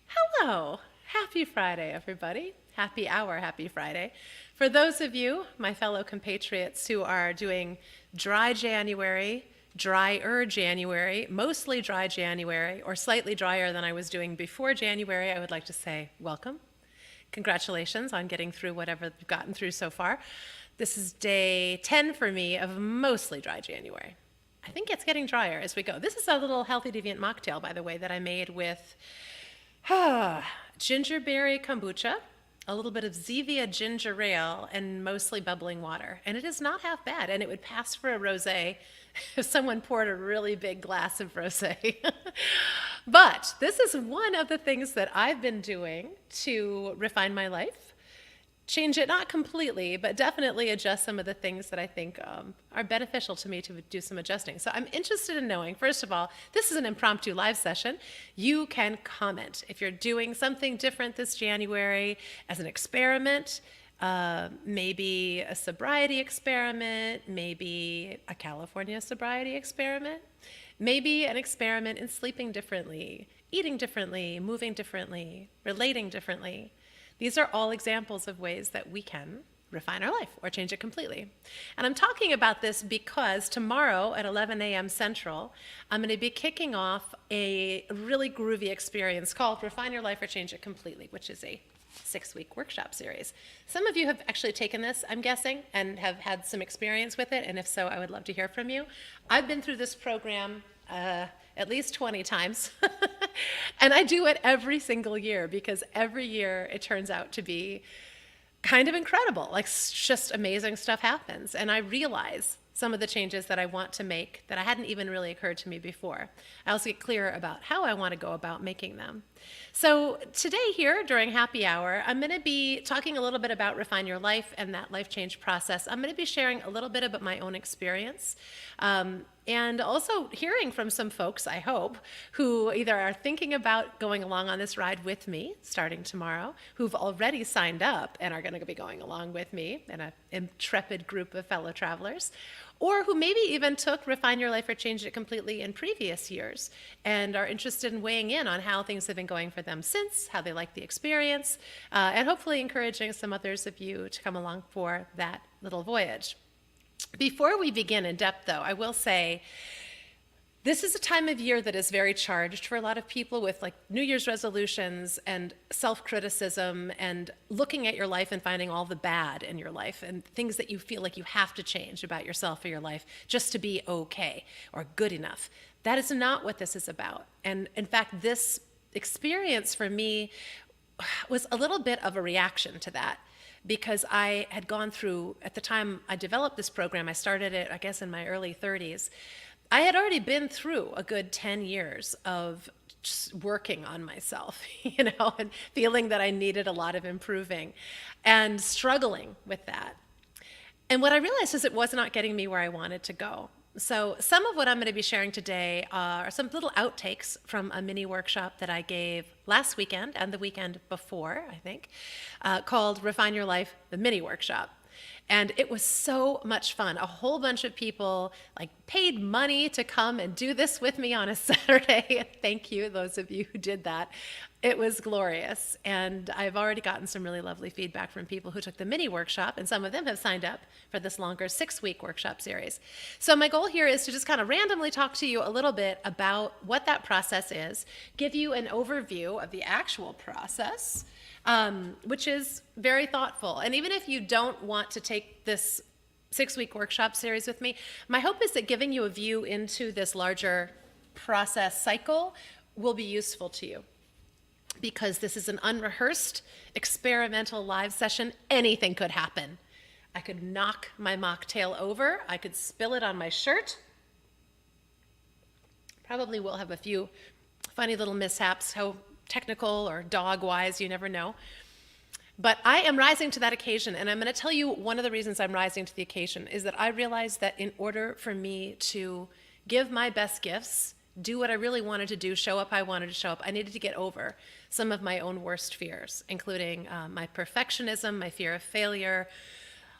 Hello. Happy Friday, everybody. Happy hour, happy Friday. For those of you, my fellow compatriots who are doing dry January, drier January, mostly dry January, or slightly drier than I was doing before January, I would like to say welcome. Congratulations on getting through whatever you've gotten through so far. This is day 10 for me of mostly dry January. I think it's getting drier as we go. This is a little healthy deviant mocktail, by the way, that I made with gingerberry kombucha, a little bit of Zevia ginger ale, and mostly bubbling water. And it is not half bad, and it would pass for a rosé if someone poured a really big glass of rosé. But this is one of the things that I've been doing to refine my life. Change it, not completely, but definitely adjust some of the things that I think are beneficial to me to do some adjusting. So I'm interested in knowing, first of all, this is an impromptu live session. You can comment if you're doing something different this January as an experiment, maybe a sobriety experiment, maybe a California sobriety experiment, maybe an experiment in sleeping differently, eating differently, moving differently, relating differently. These are all examples of ways that we can refine our life or change it completely. And I'm talking about this because tomorrow at 11 a.m. Central, I'm going to be kicking off a really groovy experience called Refine Your Life or Change It Completely, which is a 6-week workshop series. Some of you have actually taken this, I'm guessing, and have had some experience with it, and if so, I would love to hear from you. I've been through this program at least 20 times. And I do it every single year because every year it turns out to be kind of incredible. Like, just amazing stuff happens. And I realize some of the changes that I want to make that I hadn't even really occurred to me before. I also get clearer about how I want to go about making them. So today here during happy hour, I'm going to be talking a little bit about Refine Your Life and that life change process. I'm going to be sharing a little bit about my own experience. And also hearing from some folks, I hope, who either are thinking about going along on this ride with me starting tomorrow, who've already signed up and are going to be going along with me in an intrepid group of fellow travelers, or who maybe even took Refine Your Life or Change It Completely in previous years and are interested in weighing in on how things have been going for them since, how they like the experience, and hopefully encouraging some others of you to come along for that little voyage. Before we begin in depth, though, I will say this is a time of year that is very charged for a lot of people with like New Year's resolutions and self-criticism and looking at your life and finding all the bad in your life and things that you feel like you have to change about yourself or your life just to be okay or good enough. That is not what this is about. And in fact, this experience for me was a little bit of a reaction to that, because I had gone through, at the time I developed this program, I started it, I guess, in my early 30s. I had already been through a good 10 years of just working on myself, and feeling that I needed a lot of improving and struggling with that. And what I realized is it was not getting me where I wanted to go. So some of what I'm going to be sharing today are some little outtakes from a mini workshop that I gave last weekend and the weekend before, I think, called Refine Your Life, the mini workshop. And it was so much fun. A whole bunch of people paid money to come and do this with me on a Saturday. Thank you, those of you who did that. It was glorious. And I've already gotten some really lovely feedback from people who took the mini workshop, and some of them have signed up for this longer 6-week workshop series. So my goal here is to just kind of randomly talk to you a little bit about what that process is, give you an overview of the actual process, which is very thoughtful. And even if you don't want to take this 6-week workshop series with me, my hope is that giving you a view into this larger process cycle will be useful to you. Because this is an unrehearsed, experimental live session, anything could happen. I could knock my mocktail over. I could spill it on my shirt. Probably will have a few funny little mishaps, how technical or dog-wise, you never know. But I am rising to that occasion, and I'm going to tell you one of the reasons I'm rising to the occasion is that I realized that in order for me to give my best gifts, do what I really wanted to do, show up how I wanted to show up, I needed to get over some of my own worst fears, including my perfectionism, my fear of failure,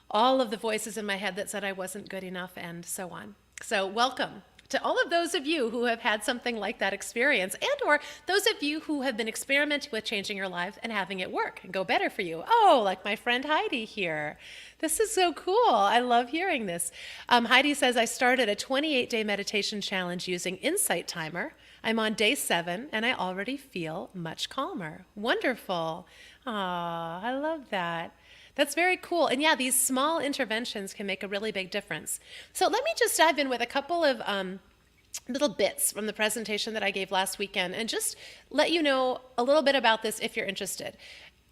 all of the voices in my head that said I wasn't good enough, and so on. So welcome to all of those of you who have had something like that experience, and or those of you who have been experimenting with changing your life and having it work and go better for you. Oh, like my friend Heidi here. This is so cool. I love hearing this. Heidi says, I started a 28-day meditation challenge using Insight Timer. I'm on day 7 and I already feel much calmer. Wonderful. Aw, I love that. That's very cool. And yeah, these small interventions can make a really big difference. So let me just dive in with a couple of little bits from the presentation that I gave last weekend and just let you know a little bit about this if you're interested.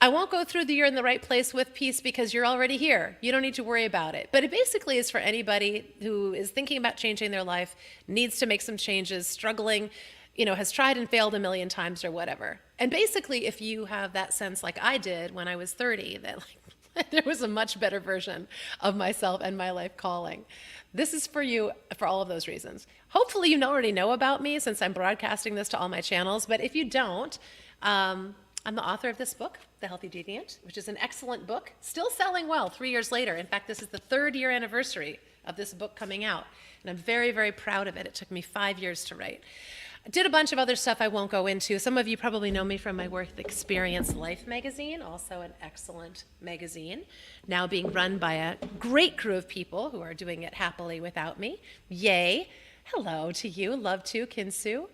I won't go through the You're in the Right Place with piece because you're already here. You don't need to worry about it. But it basically is for anybody who is thinking about changing their life, needs to make some changes, struggling, has tried and failed a million times or whatever. And basically, if you have that sense like I did when I was 30, that there was a much better version of myself and my life calling. This is for you for all of those reasons. Hopefully you already know about me since I'm broadcasting this to all my channels, but if you don't, I'm the author of this book, The Healthy Deviant, which is an excellent book, still selling well 3 years later. In fact, this is the 3rd year anniversary of this book coming out, and I'm very, very proud of it. It took me 5 years to write. I did a bunch of other stuff I won't go into. Some of you probably know me from my work with Experience Life magazine, also an excellent magazine, now being run by a great crew of people who are doing it happily without me. Yay. Hello to you. Love to, Kinsu.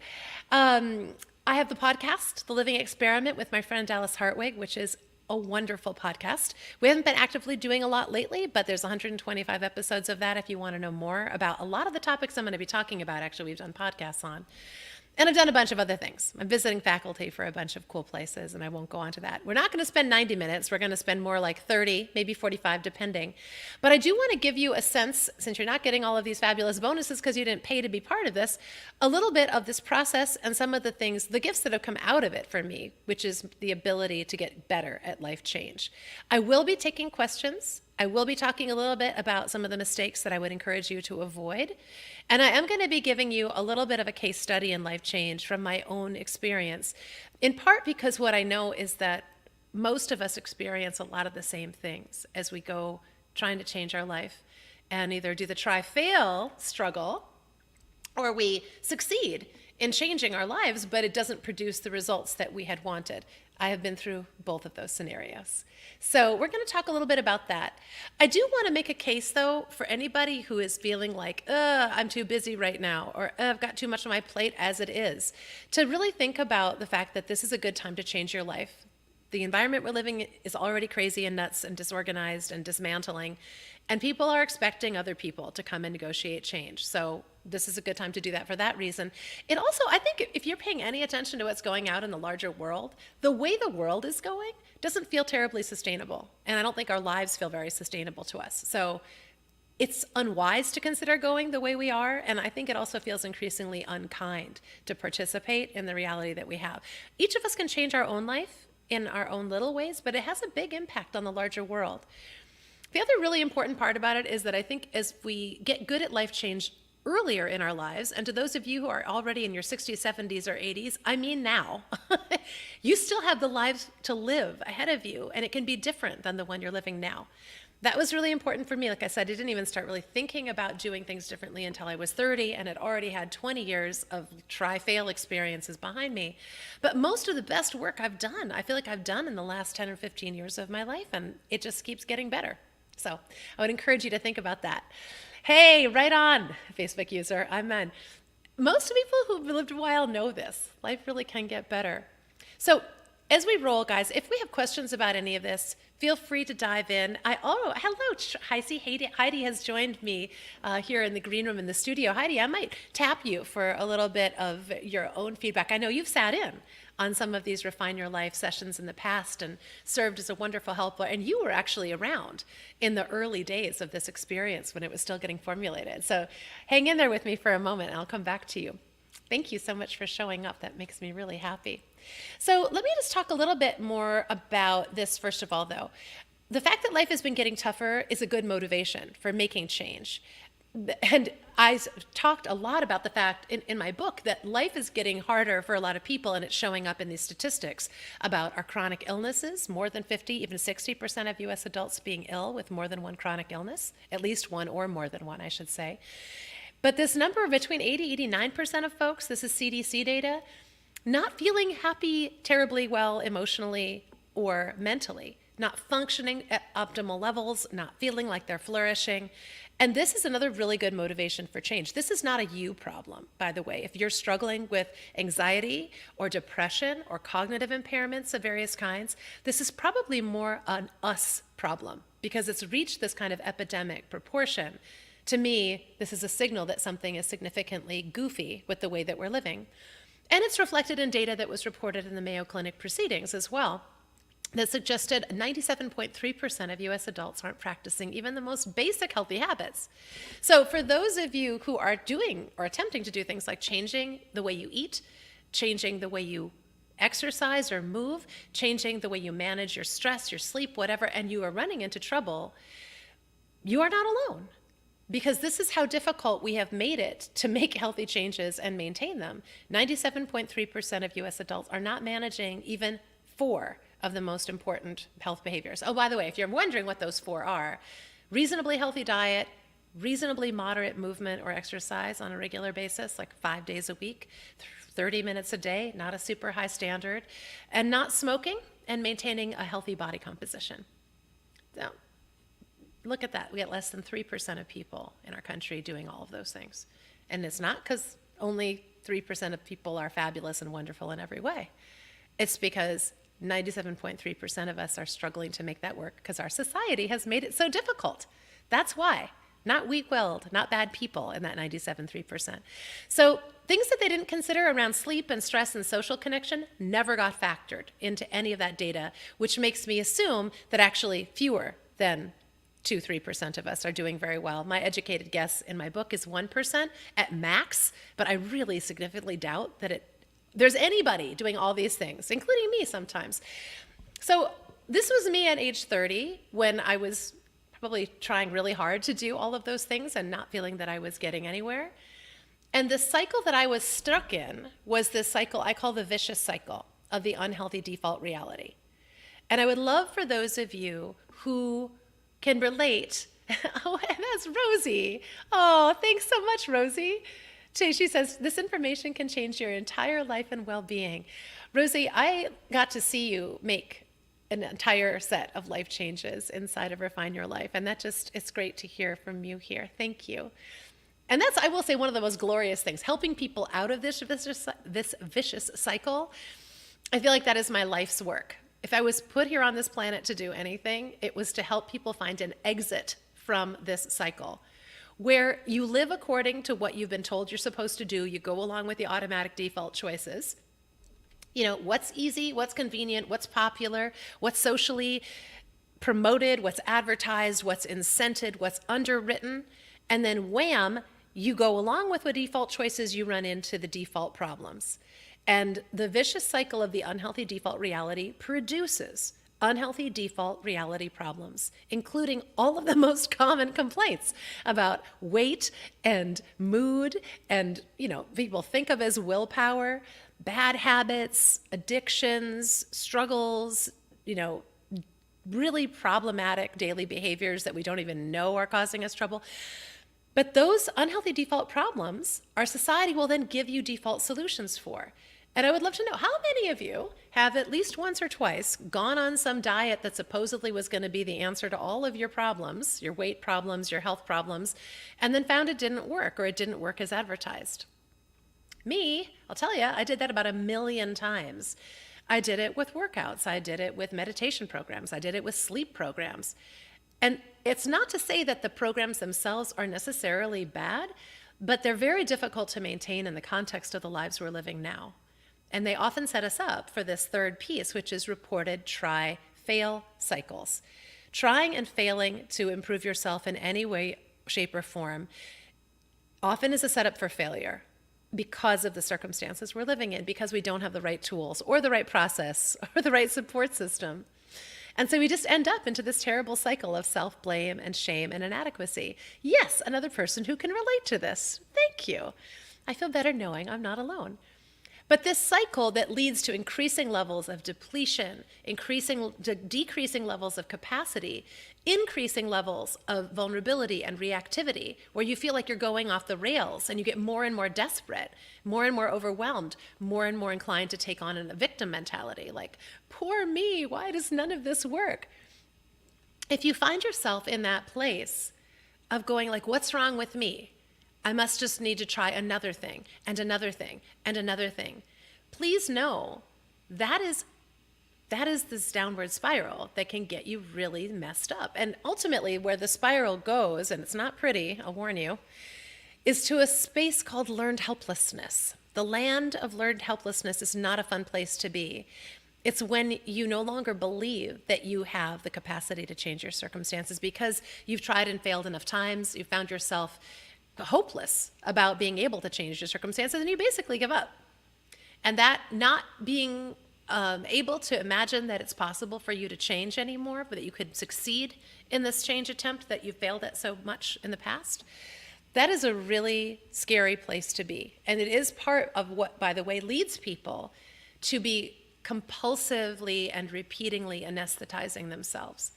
I have the podcast, The Living Experiment, with my friend Dallas Hartwig, which is a wonderful podcast. We haven't been actively doing a lot lately, but there's 125 episodes of that if you want to know more about a lot of the topics I'm going to be talking about. Actually, we've done podcasts on. And I've done a bunch of other things. I'm visiting faculty for a bunch of cool places, and I won't go on to that. We're not going to spend 90 minutes. We're going to spend more like 30, maybe 45, depending. But I do want to give you a sense, since you're not getting all of these fabulous bonuses because you didn't pay to be part of this, a little bit of this process and some of the things, the gifts that have come out of it for me, which is the ability to get better at life change. I will be taking questions. I will be talking a little bit about some of the mistakes that I would encourage you to avoid. And I am going to be giving you a little bit of a case study in life change from my own experience, in part because what I know is that most of us experience a lot of the same things as we go trying to change our life and either do the try-fail struggle or we succeed in changing our lives, but it doesn't produce the results that we had wanted. I have been through both of those scenarios. So we're going to talk a little bit about that. I do want to make a case, though, for anybody who is feeling like, I'm too busy right now, or I've got too much on my plate as it is, to really think about the fact that this is a good time to change your life. The environment we're living in is already crazy and nuts and disorganized and dismantling, and people are expecting other people to come and negotiate change. So this is a good time to do that for that reason. It also, I think if you're paying any attention to what's going out in the larger world, the way the world is going doesn't feel terribly sustainable. And I don't think our lives feel very sustainable to us. So it's unwise to consider going the way we are. And I think it also feels increasingly unkind to participate in the reality that we have. Each of us can change our own life in our own little ways, but it has a big impact on the larger world. The other really important part about it is that I think as we get good at life change earlier in our lives, and to those of you who are already in your 60s, 70s, or 80s, I mean now, you still have the lives to live ahead of you, and it can be different than the one you're living now. That was really important for me. Like I said, I didn't even start really thinking about doing things differently until I was 30 and had already had 20 years of try-fail experiences behind me. But most of the best work I've done, I feel like I've done in the last 10 or 15 years of my life, and it just keeps getting better. So I would encourage you to think about that. Hey, right on, Facebook user, amen. Most people who've lived a while know this. Life really can get better. So as we roll, guys, if we have questions about any of this, feel free to dive in. Hello, Heidi has joined me here in the green room in the studio. Heidi, I might tap you for a little bit of your own feedback. I know you've sat in on some of these Refine Your Life sessions in the past and served as a wonderful helper. And you were actually around in the early days of this experience when it was still getting formulated. So hang in there with me for a moment and I'll come back to you. Thank you so much for showing up. That makes me really happy. So let me just talk a little bit more about this first of all, though. The fact that life has been getting tougher is a good motivation for making change. And I talked a lot about the fact in my book that life is getting harder for a lot of people, and it's showing up in these statistics about our chronic illnesses, more than 50, even 60% of US adults being ill with more than one chronic illness, at least one or more than one, I should say. But this number between 80-89% of folks, this is CDC data, not feeling happy terribly well emotionally or mentally, not functioning at optimal levels, not feeling like they're flourishing. And this is another really good motivation for change. This is not a you problem, by the way. If you're struggling with anxiety or depression or cognitive impairments of various kinds, this is probably more an us problem because it's reached this kind of epidemic proportion. To me, this is a signal that something is significantly goofy with the way that we're living. And it's reflected in data that was reported in the Mayo Clinic proceedings as well, that suggested 97.3% of US adults aren't practicing even the most basic healthy habits. So for those of you who are doing or attempting to do things like changing the way you eat, changing the way you exercise or move, changing the way you manage your stress, your sleep, whatever, and you are running into trouble, you are not alone. Because this is how difficult we have made it to make healthy changes and maintain them. 97.3% of US adults are not managing even 4 of the most important health behaviors. Oh, by the way, if you're wondering what those 4 are, reasonably healthy diet, reasonably moderate movement or exercise on a regular basis, like 5 days a week, 30 minutes a day, not a super high standard, and not smoking and maintaining a healthy body composition. So, look at that. We get less than 3% of people in our country doing all of those things. And it's not because only 3% of people are fabulous and wonderful in every way. It's because 97.3% of us are struggling to make that work because our society has made it so difficult. That's why. Not weak-willed, not bad people in that 97.3%. So things that they didn't consider around sleep and stress and social connection never got factored into any of that data, which makes me assume that actually fewer than 2-3% of us are doing very well. My educated guess in my book is 1% at max, but I really significantly doubt that there's anybody doing all these things, including me sometimes. So this was me at age 30 when I was probably trying really hard to do all of those things and not feeling that I was getting anywhere. And the cycle that I was stuck in was this cycle I call the vicious cycle of the unhealthy default reality. And I would love for those of you who can relate. Oh, and that's Rosie. Oh, thanks so much, Rosie. She says, this information can change your entire life and well-being. Rosie, I got to see you make an entire set of life changes inside of Refine Your Life. And it's great to hear from you here. Thank you. And that's, I will say, one of the most glorious things, helping people out of this vicious cycle. I feel like that is my life's work. If I was put here on this planet to do anything, it was to help people find an exit from this cycle where you live according to what you've been told you're supposed to do. You go along with the automatic default choices. You know, what's easy, what's convenient, what's popular, what's socially promoted, what's advertised, what's incented, what's underwritten. And then wham, you go along with the default choices, you run into the default problems. And the vicious cycle of the unhealthy default reality produces unhealthy default reality problems, including all of the most common complaints about weight and mood and, people think of as willpower, bad habits, addictions, struggles, really problematic daily behaviors that we don't even know are causing us trouble. But those unhealthy default problems, our society will then give you default solutions for. And I would love to know, how many of you have at least once or twice gone on some diet that supposedly was going to be the answer to all of your problems, your weight problems, your health problems, and then found it didn't work or it didn't work as advertised? Me, I'll tell you, I did that about 1 million times. I did it with workouts. I did it with meditation programs. I did it with sleep programs. And it's not to say that the programs themselves are necessarily bad, but they're very difficult to maintain in the context of the lives we're living now. And they often set us up for this third piece, which is reported try-fail cycles. Trying and failing to improve yourself in any way, shape, or form often is a setup for failure because of the circumstances we're living in, because we don't have the right tools or the right process or the right support system. And so we just end up into this terrible cycle of self-blame and shame and inadequacy. Yes, another person who can relate to this. Thank you. I feel better knowing I'm not alone. But this cycle that leads to increasing levels of depletion, decreasing levels of capacity, increasing levels of vulnerability and reactivity, where you feel like you're going off the rails and you get more and more desperate, more and more overwhelmed, more and more inclined to take on a victim mentality, like, poor me, why does none of this work? If you find yourself in that place of going like, what's wrong with me? I must just need to try another thing and another thing and another thing. Please know that is this downward spiral that can get you really messed up. And ultimately where the spiral goes, and it's not pretty, I'll warn you, is to a space called learned helplessness. The land of learned helplessness is not a fun place to be. It's when you no longer believe that you have the capacity to change your circumstances because you've tried and failed enough times, you've found yourself hopeless about being able to change your circumstances, and you basically give up. And that not being able to imagine that it's possible for you to change anymore, but that you could succeed in this change attempt that you failed at so much in the past, that is a really scary place to be. And it is part of what, by the way, leads people to be compulsively and repeatingly anesthetizing themselves.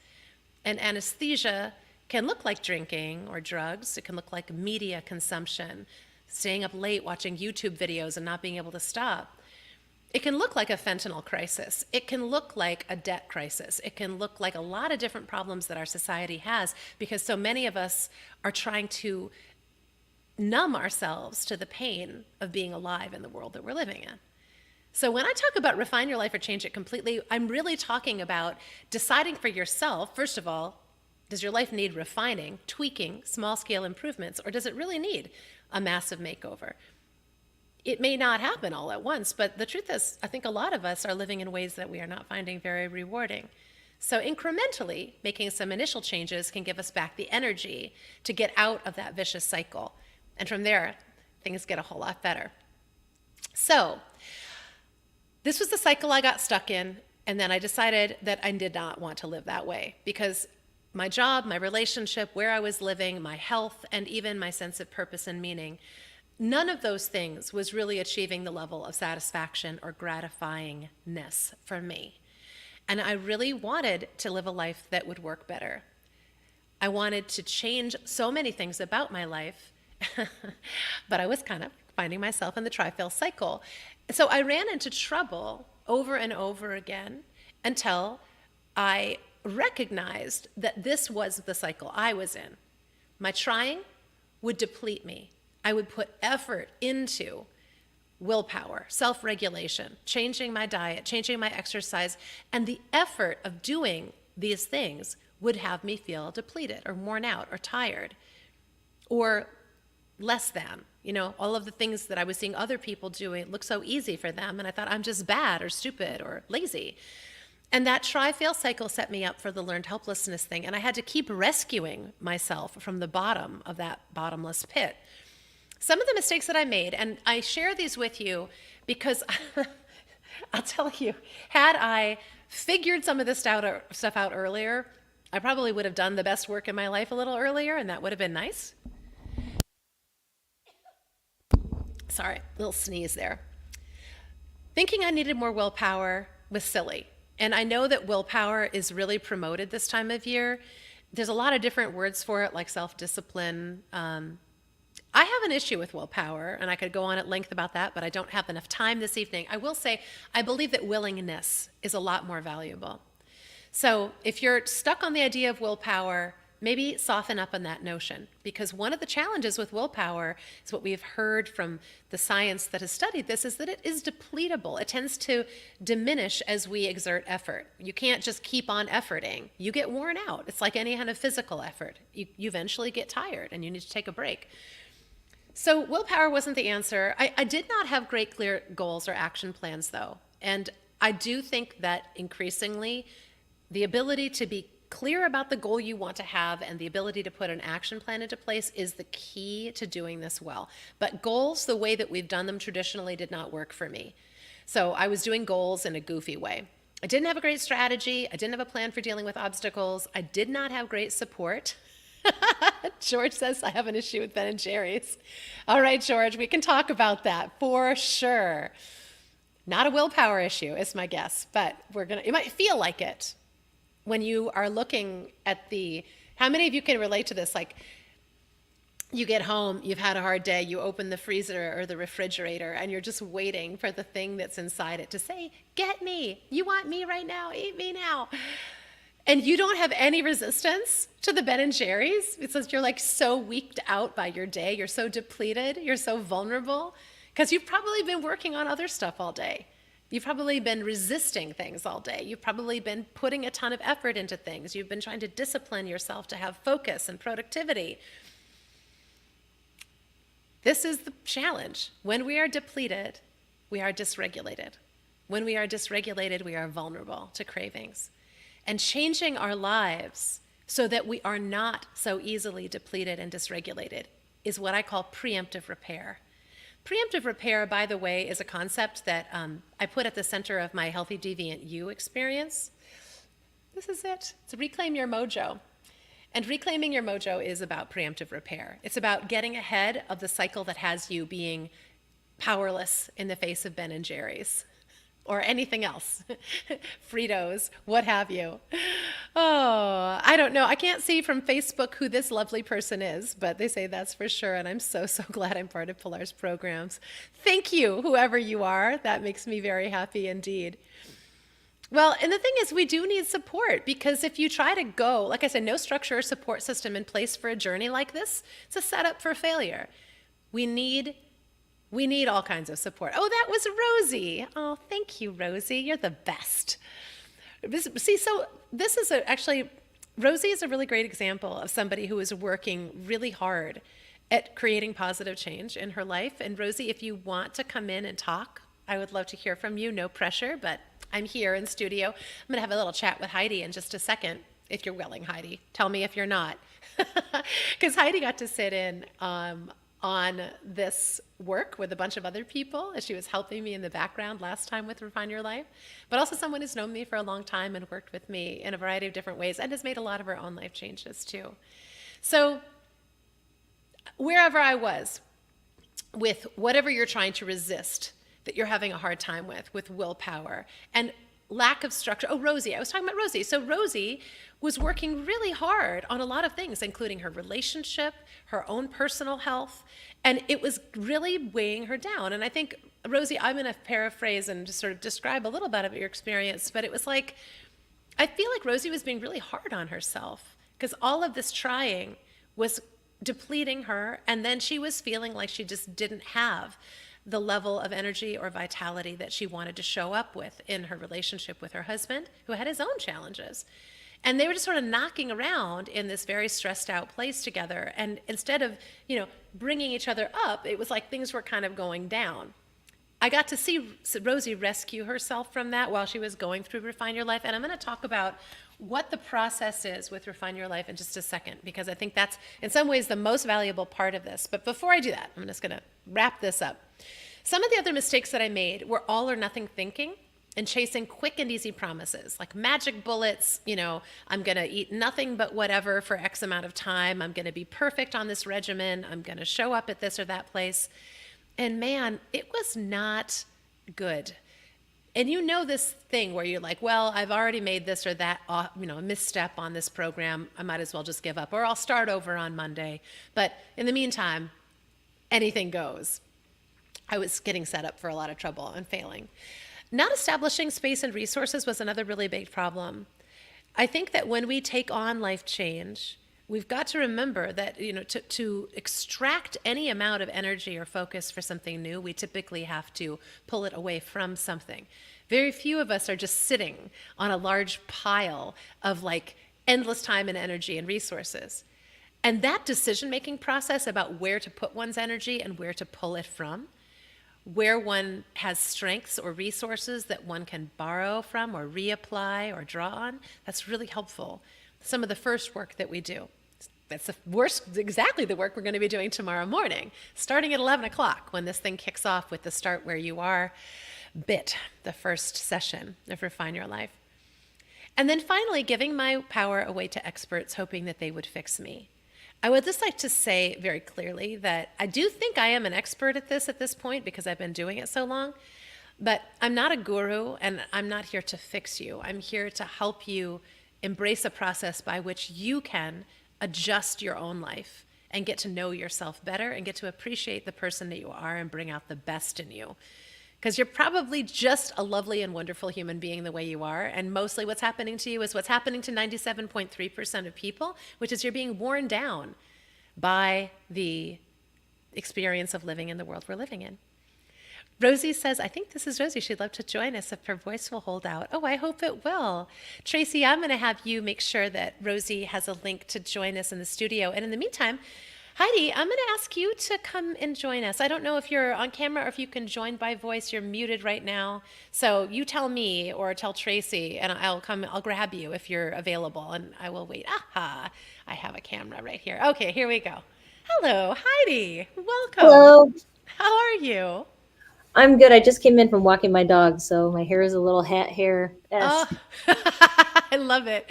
And anesthesia can look like drinking or drugs. It can look like media consumption, staying up late watching YouTube videos and not being able to stop. It can look like a fentanyl crisis. It can look like a debt crisis. It can look like a lot of different problems that our society has because so many of us are trying to numb ourselves to the pain of being alive in the world that we're living in. So when I talk about refine your life or change it completely, I'm really talking about deciding for yourself, first of all, does your life need refining, tweaking, small-scale improvements, or does it really need a massive makeover? It may not happen all at once, but the truth is, I think a lot of us are living in ways that we are not finding very rewarding. So incrementally, making some initial changes can give us back the energy to get out of that vicious cycle. And from there, things get a whole lot better. So this was the cycle I got stuck in, and then I decided that I did not want to live that way because my job, my relationship, where I was living, my health, and even my sense of purpose and meaning, none of those things was really achieving the level of satisfaction or gratifyingness for me. And I really wanted to live a life that would work better. I wanted to change so many things about my life, but I was kind of finding myself in the try-fail cycle. So I ran into trouble over and over again until I recognized that this was the cycle I was in. My trying would deplete me. I would put effort into willpower, self-regulation, changing my diet, changing my exercise, and the effort of doing these things would have me feel depleted or worn out or tired or less than. You know, all of the things that I was seeing other people doing look so easy for them, and I thought I'm just bad or stupid or lazy. And that try-fail cycle set me up for the learned helplessness thing, and I had to keep rescuing myself from the bottom of that bottomless pit. Some of the mistakes that I made, and I share these with you because I'll tell you, had I figured some of this stuff out earlier, I probably would have done the best work in my life a little earlier, and that would have been nice. Sorry, little sneeze there. Thinking I needed more willpower was silly. And I know that willpower is really promoted this time of year. There's a lot of different words for it, like self-discipline. I have an issue with willpower, and I could go on at length about that, but I don't have enough time this evening. I will say I believe that willingness is a lot more valuable. So if you're stuck on the idea of willpower, maybe soften up on that notion, because one of the challenges with willpower is what we've heard from the science that has studied this is that it is depletable. It tends to diminish as we exert effort. You can't just keep on efforting. You get worn out. It's like any kind of physical effort. You eventually get tired and you need to take a break. So willpower wasn't the answer. I did not have great clear goals or action plans though. And I do think that increasingly the ability to be clear about the goal you want to have and the ability to put an action plan into place is the key to doing this well. But goals, the way that we've done them traditionally, did not work for me. So I was doing goals in a goofy way. I didn't have a great strategy. I didn't have a plan for dealing with obstacles. I did not have great support. George says I have an issue with Ben and Jerry's. All right, George, we can talk about that for sure. Not a willpower issue, is my guess, but it might feel like it when you are looking at how many of you can relate to this? Like, you get home, you've had a hard day, you open the freezer or the refrigerator, and you're just waiting for the thing that's inside it to say, get me, you want me right now, eat me now. And you don't have any resistance to the Ben and Jerry's. It's just you're like so weaked out by your day, you're so depleted, you're so vulnerable, because you've probably been working on other stuff all day. You've probably been resisting things all day. You've probably been putting a ton of effort into things. You've been trying to discipline yourself to have focus and productivity. This is the challenge. When we are depleted, we are dysregulated. When we are dysregulated, we are vulnerable to cravings. And changing our lives so that we are not so easily depleted and dysregulated is what I call preemptive repair. Preemptive repair, by the way, is a concept that I put at the center of my Healthy Deviant You experience. This is it. It's Reclaim Your Mojo. And reclaiming your mojo is about preemptive repair. It's about getting ahead of the cycle that has you being powerless in the face of Ben and Jerry's or anything else, Fritos, what have you. Oh, I don't know. I can't see from Facebook who this lovely person is, but they say that's for sure. And I'm so, so glad I'm part of Pilar's programs. Thank you, whoever you are. That makes me very happy indeed. Well, and the thing is, we do need support, because if you try to go, like I said, no structure or support system in place for a journey like this, it's a setup for failure. We need all kinds of support. Oh, that was Rosie. Oh, thank you, Rosie. You're the best. Rosie is a really great example of somebody who is working really hard at creating positive change in her life. And Rosie, if you want to come in and talk, I would love to hear from you. No pressure, but I'm here in studio. I'm going to have a little chat with Heidi in just a second, if you're willing, Heidi. Tell me if you're not. Because Heidi got to sit in on this work with a bunch of other people as she was helping me in the background last time with Refine Your Life, but also someone who's known me for a long time and worked with me in a variety of different ways and has made a lot of her own life changes too. So wherever I was with whatever you're trying to resist, that you're having a hard time with willpower and lack of structure. Oh, Rosie, I was talking about Rosie. So Rosie was working really hard on a lot of things, including her relationship, her own personal health, and it was really weighing her down. And I think, Rosie, I'm going to paraphrase and just sort of describe a little bit of your experience, but it was like, I feel like Rosie was being really hard on herself because all of this trying was depleting her, and then she was feeling like she just didn't have the level of energy or vitality that she wanted to show up with in her relationship with her husband, who had his own challenges. And they were just sort of knocking around in this very stressed out place together. And instead of, bringing each other up, it was like things were kind of going down. I got to see Rosie rescue herself from that while she was going through Refine Your Life. And I'm going to talk about what the process is with Refine Your Life in just a second, because I think that's in some ways the most valuable part of this. But before I do that, I'm just going to wrap this up. Some of the other mistakes that I made were all or nothing thinking and chasing quick and easy promises, like magic bullets. I'm going to eat nothing but whatever for X amount of time. I'm going to be perfect on this regimen. I'm going to show up at this or that place. And man, it was not good. And this thing where you're like, well, I've already made this or that, a misstep on this program. I might as well just give up, or I'll start over on Monday. But in the meantime, anything goes. I was getting set up for a lot of trouble and failing. Not establishing space and resources was another really big problem. I think that when we take on life change, we've got to remember that, to extract any amount of energy or focus for something new, we typically have to pull it away from something. Very few of us are just sitting on a large pile of endless time and energy and resources. And that decision-making process about where to put one's energy and where to pull it from, where one has strengths or resources that one can borrow from or reapply or draw on, that's really helpful. Some of the first work that we do. That's exactly the work we're going to be doing tomorrow morning, starting at 11 o'clock when this thing kicks off with the Start Where You Are bit, the first session of Refine Your Life. And then finally, giving my power away to experts, hoping that they would fix me. I would just like to say very clearly that I do think I am an expert at this point because I've been doing it so long, But I'm not a guru and I'm not here to fix you. I'm here to help you embrace a process by which you can adjust your own life and get to know yourself better and get to appreciate the person that you are and bring out the best in you. Because you're probably just a lovely and wonderful human being the way you are. And mostly what's happening to you is what's happening to 97.3% of people, which is you're being worn down by the experience of living in the world we're living in. Rosie says, I think this is Rosie. She'd love to join us if her voice will hold out. Oh, I hope it will. Tracy, I'm going to have you make sure that Rosie has a link to join us in the studio. And in the meantime, Heidi, I'm going to ask you to come and join us. I don't know if you're on camera or if you can join by voice. You're muted right now. So you tell me or tell Tracy and I'll grab you if you're available and I will wait. Aha, I have a camera right here. Okay, here we go. Hello, Heidi. Welcome. Hello. How are you? I'm good. I just came in from walking my dog, so my hair is a little hat Oh, hair-esque. I love it.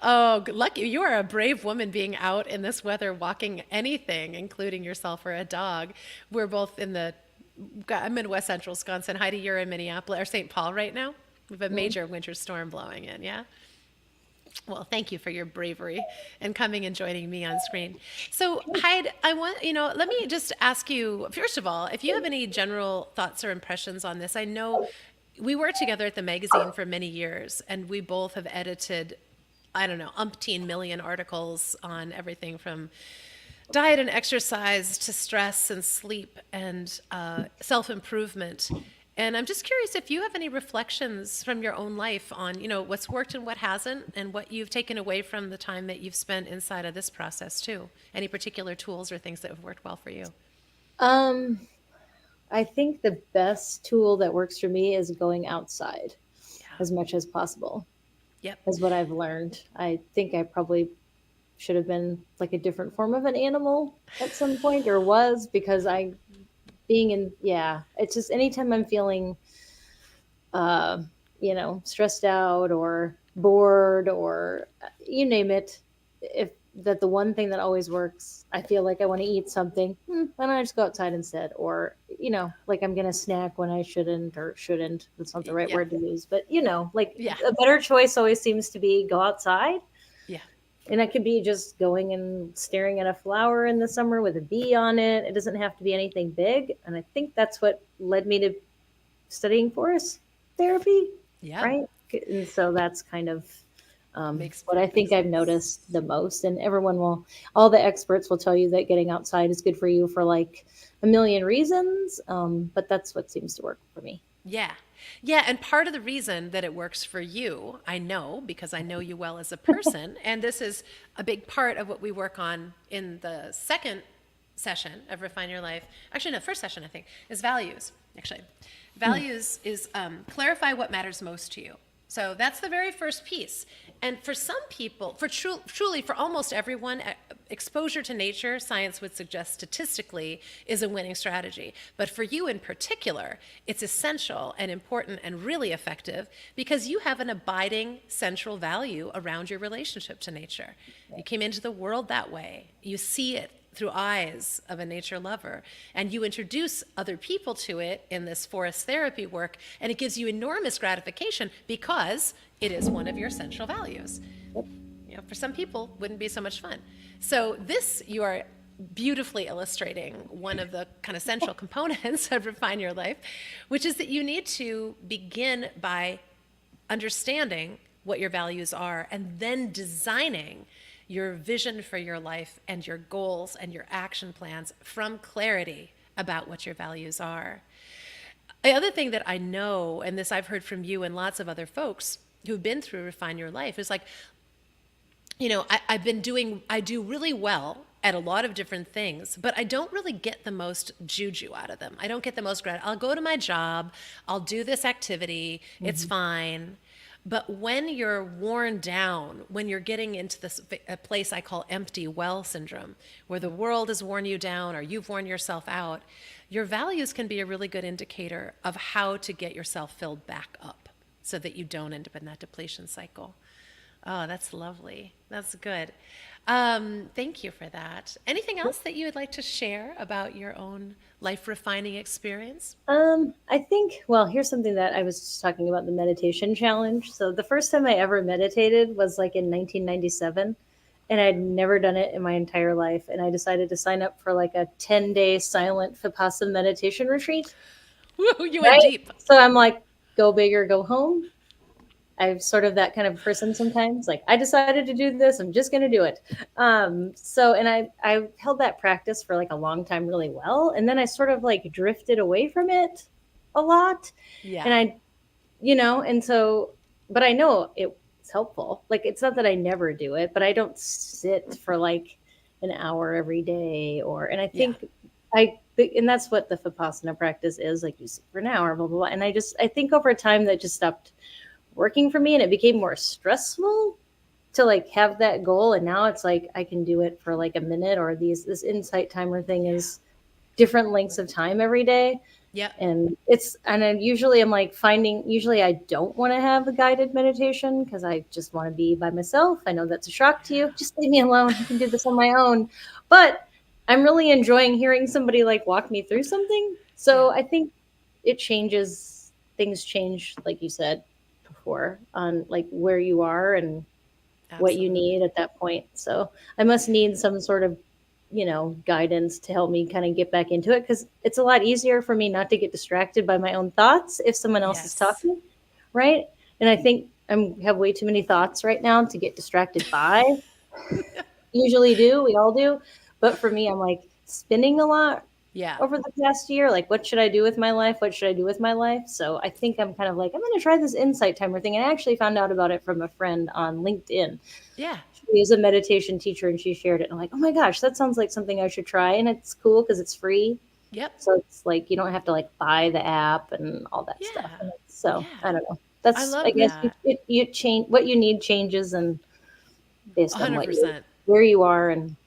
Oh, lucky you are a brave woman being out in this weather, walking anything, including yourself or a dog. We're both I'm in West Central Wisconsin. Heidi, you're in Minneapolis or St. Paul right now. We have a Mhm. major winter storm blowing in. Yeah. Well, thank you for your bravery and coming and joining me on screen. So, Hyde, let me just ask you, first of all, if you have any general thoughts or impressions on this. I know we worked together at the magazine for many years, and we both have edited, I don't know, umpteen million articles on everything from diet and exercise to stress and sleep and self improvement. And I'm just curious if you have any reflections from your own life on, what's worked and what hasn't, and what you've taken away from the time that you've spent inside of this process too. Any particular tools or things that have worked well for you? Um, I think the best tool that works for me is going outside Yeah. as much as possible, Yep. is what I've learned. I think I probably should have been like a different form of an animal at some point, or was, because yeah, it's just anytime I'm feeling uh, stressed out or bored or you name it, if that the one thing that always works, I feel like I want to eat something, why don't I just go outside instead? Or, like I'm going to snack when I shouldn't, that's not the right Yeah. word to use, but like Yeah. a better choice always seems to be go outside. Yeah. And that could be just going and staring at a flower in the summer with a bee on it. It doesn't have to be anything big. And I think that's what led me to studying forest therapy, Yeah. right? And so that's kind of Makes what I perfect think I've sense. noticed the most. And all the experts will tell you that getting outside is good for you for like a million reasons. But that's what seems to work for me. Yeah. Yeah. And part of the reason that it works for you, I know because I know you well as a person. And this is a big part of what we work on in the second session of Refine Your Life. Actually, no, first session, I think, is values. Actually, values is clarify what matters most to you. So that's the very first piece. And for some people, truly for almost everyone, exposure to nature, science would suggest statistically, is a winning strategy. But for you in particular, it's essential and important and really effective because you have an abiding central value around your relationship to nature. You came into the world that way. You see it through eyes of a nature lover, and you introduce other people to it in this forest therapy work, and it gives you enormous gratification because it is one of your central values. For some people, wouldn't be so much fun. So this you are beautifully illustrating one of the kind of central components of Refine Your Life, which is that you need to begin by understanding what your values are and then designing your vision for your life and your goals and your action plans from clarity about what your values are. The other thing that I know, and this I've heard from you and lots of other folks who've been through Refine Your Life, is like, I do really well at a lot of different things, but I don't really get the most juju out of them. I don't get the most I'll go to my job, I'll do this activity, it's Mhm. fine. But when you're worn down, when you're getting into this a place I call empty well syndrome, where the world has worn you down or you've worn yourself out, your values can be a really good indicator of how to get yourself filled back up so that you don't end up in that depletion cycle. Oh, that's lovely. That's good. Thank you for that. Anything else that you would like to share about your own life refining experience? I think, well, here's something that I was just talking about, the meditation challenge. So the first time I ever meditated was like in 1997, and I'd never done it in my entire life. And I decided to sign up for like a 10-day silent Vipassana meditation retreat. Woo, you went Right. deep. So I'm like, go big or go home. I'm sort of that kind of person sometimes. Like, I decided to do this. I'm just going to do it. And I held that practice for like a long time really well. And then I sort of like drifted away from it a lot. And Yeah. and so, but I know it's helpful. Like, it's not that I never do it, but I don't sit for like an hour every day and I Yeah. think and that's what the Vipassana practice is. Like, you sit for an hour, blah, blah, blah. And I think over time that just stopped working for me and it became more stressful to like have that goal. And now it's like I can do it for like a minute, or this insight timer thing is different lengths of time every day. Yep. And then usually I'm like usually I don't want to have a guided meditation because I just want to be by myself. I know that's a shock to you. Just leave me alone. I can do this on my own. But I'm really enjoying hearing somebody like walk me through something. Yeah. So I think it changes, things change, like you said before, on like where you are and what you Absolutely. need at that point. So I must need some sort of, guidance to help me kind of get back into it, because it's a lot easier for me not to get distracted by my own thoughts if someone else is Yes. talking, right? And I think have way too many thoughts right now to get distracted by. Usually do, we all do. But for me, I'm like spinning a lot Yeah. over the past year. Like, what should I do with my life? What should I do with my life? So I think I'm kind of like, I'm going to try this insight timer thing. And I actually found out about it from a friend on LinkedIn. Yeah. She is a meditation teacher and she shared it. And I'm like, oh my gosh, that sounds like something I should try. And it's cool because it's free. Yep. So it's like you don't have to like buy the app and all that stuff. Yeah. So Yeah. I don't know. I That's, I love guess, that. you change what you need changes and based on $100. where you are. And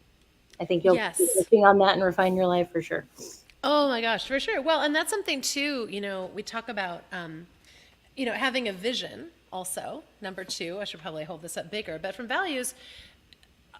I think you'll keep Yes. working on that and refine your life for sure. Oh my gosh, for sure. Well, and that's something too, we talk about, having a vision also. Number two, I should probably hold this up bigger, but from values,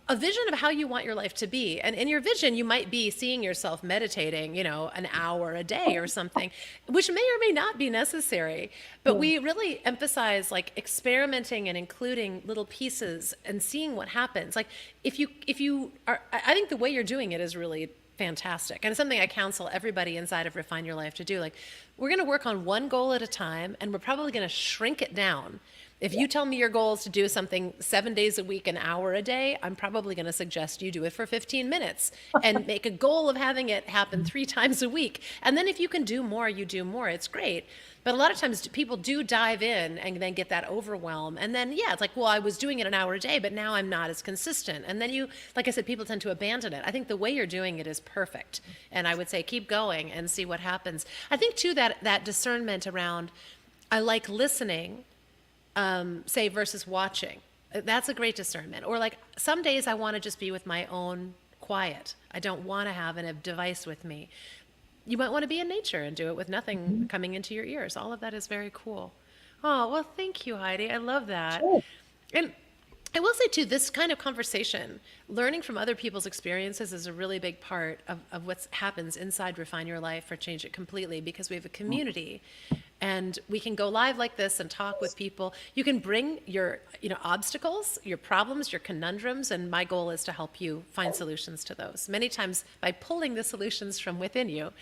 a vision of how you want your life to be. And in your vision, you might be seeing yourself meditating, an hour a day or something, which may or may not be necessary. But Yeah. we really emphasize like experimenting and including little pieces and seeing what happens. Like if you are, I think the way you're doing it is really fantastic. And it's something I counsel everybody inside of Refine Your Life to do. Like, we're going to work on one goal at a time, and we're probably going to shrink it down. If you tell me your goal is to do something 7 days a week, an hour a day, I'm probably going to suggest you do it for 15 minutes and make a goal of having it happen 3 times a week. And then if you can do more, you do more. It's great. But a lot of times people do dive in and then get that overwhelm. And then, yeah, it's like, well, I was doing it an hour a day, but now I'm not as consistent. And then like I said, people tend to abandon it. I think the way you're doing it is perfect. And I would say keep going and see what happens. I think, too, that discernment around, I like listening, say, versus watching. That's a great discernment. Or like some days I want to just be with my own quiet. I don't want to have a device with me. You might want to be in nature and do it with nothing coming into your ears. All of that is very cool. Oh, well, thank you, Heidi. I love that. Sure. And I will say, too, this kind of conversation, learning from other people's experiences is a really big part of what happens inside Refine Your Life or Change It Completely, because we have a community and we can go live like this and talk with people. You can bring your obstacles, your problems, your conundrums, and my goal is to help you find solutions to those, many times by pulling the solutions from within you.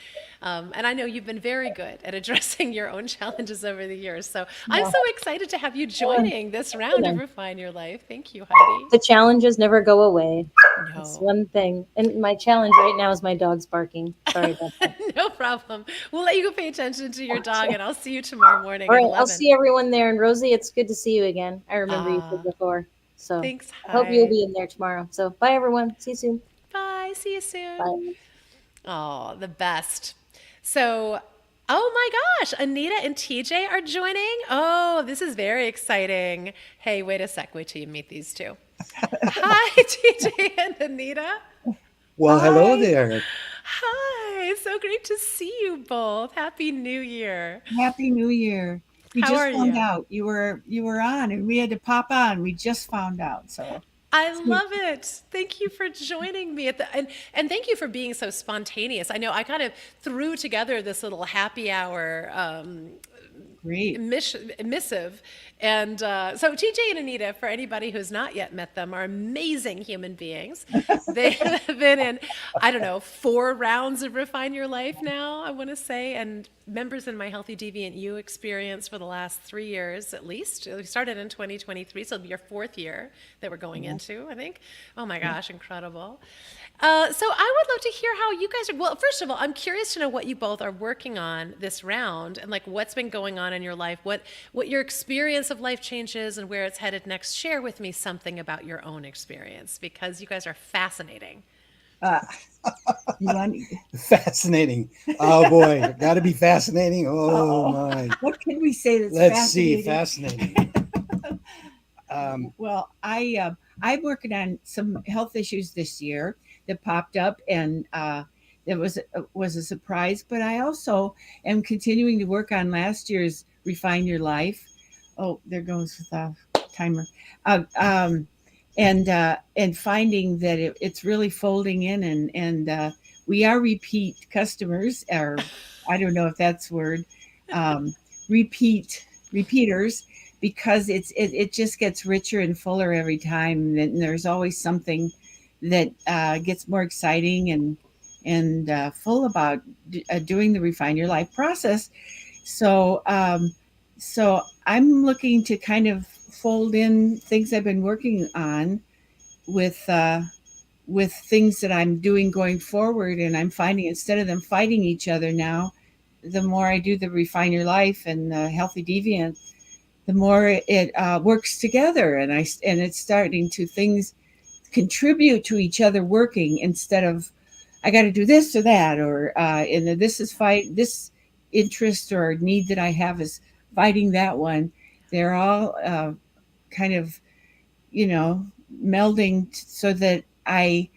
And I know you've been very good at addressing your own challenges over the years. So I'm Yeah. so excited to have you Yeah. joining this You round of know, Refine Your Life. Thank you, Heidi. the challenges never go away. That's No. one thing. And my challenge right now is my dog's barking. Sorry about that. No problem. We'll let you go pay attention to your dog, and I'll see you tomorrow morning All at right, I'll 11. see everyone there. And Rosie, it's good to see you again. I remember you from Ah, before. So thanks, I hope you'll Heidi. be in there tomorrow. So bye, everyone. See you soon. Bye. See you soon. Bye. Oh, the best. So, oh my gosh, Anita and TJ are joining. Oh, this is very exciting. Hey, wait a sec. Wait till you meet these two. Hi, TJ and Anita. Well, hello Hi. there. Hi. So great to see you both. Happy New Year. Happy New Year. We How just are found you? out you were on, and we had to pop on. We just found out. So I love it. Thank you for joining me at the and thank you for being so spontaneous. I know I kind of threw together this little happy hour great. missive. And so TJ and Anita, for anybody who's not yet met them, are amazing human beings. They have been in, I don't know, 4 rounds of Refine Your Life now, I want to say, and members in my Healthy Deviant You experience for the last 3 years at least. We started in 2023, so it'll be your 4th year that we're going Yeah. into, I think. Oh my Yeah. gosh, incredible. So I would love to hear how you guys are. Well, first of all, I'm curious to know what you both are working on this round, and like what's been going on in your life, what your experience of life changes, and where it's headed next. Share with me something about your own experience because you guys are fascinating. Uh, you want? Fascinating. Oh boy, got to be fascinating. Oh Uh-oh. my. What can we say that's Let's see. fascinating? Fascinating. Well, I'm working on some health issues this year that popped up, and it was a surprise. But I also am continuing to work on last year's Refine Your Life. Oh, there goes the timer. Uh, um, and finding that it's really folding in, and we are repeat customers, or I don't know if that's word, um, repeaters, because it just gets richer and fuller every time, and there's always something that gets more exciting and full about doing the Refine Your Life process. So so I'm looking to kind of fold in things I've been working on with with things that I'm doing going forward, and I'm finding instead of them fighting each other now, the more I do the Refine Your Life and the Healthy Deviant, the more it works together, and it's starting to things contribute to each other working instead of I got to do this or that, or and this is fight this interest or need that I have is fighting that one. They're all kind of you know melding so that I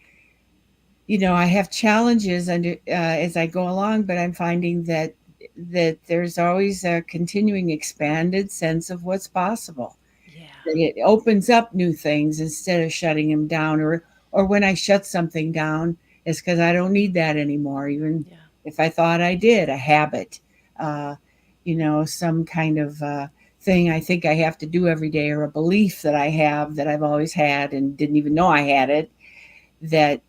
have challenges under as I go along, but I'm finding that there's always a continuing expanded sense of what's possible. Yeah. That it opens up new things instead of shutting them down, or when I shut something down, it's because I don't need that anymore. Even Yeah. if I thought I did, a habit, some kind of thing I think I have to do every day, or a belief that I have that I've always had and didn't even know I had it. That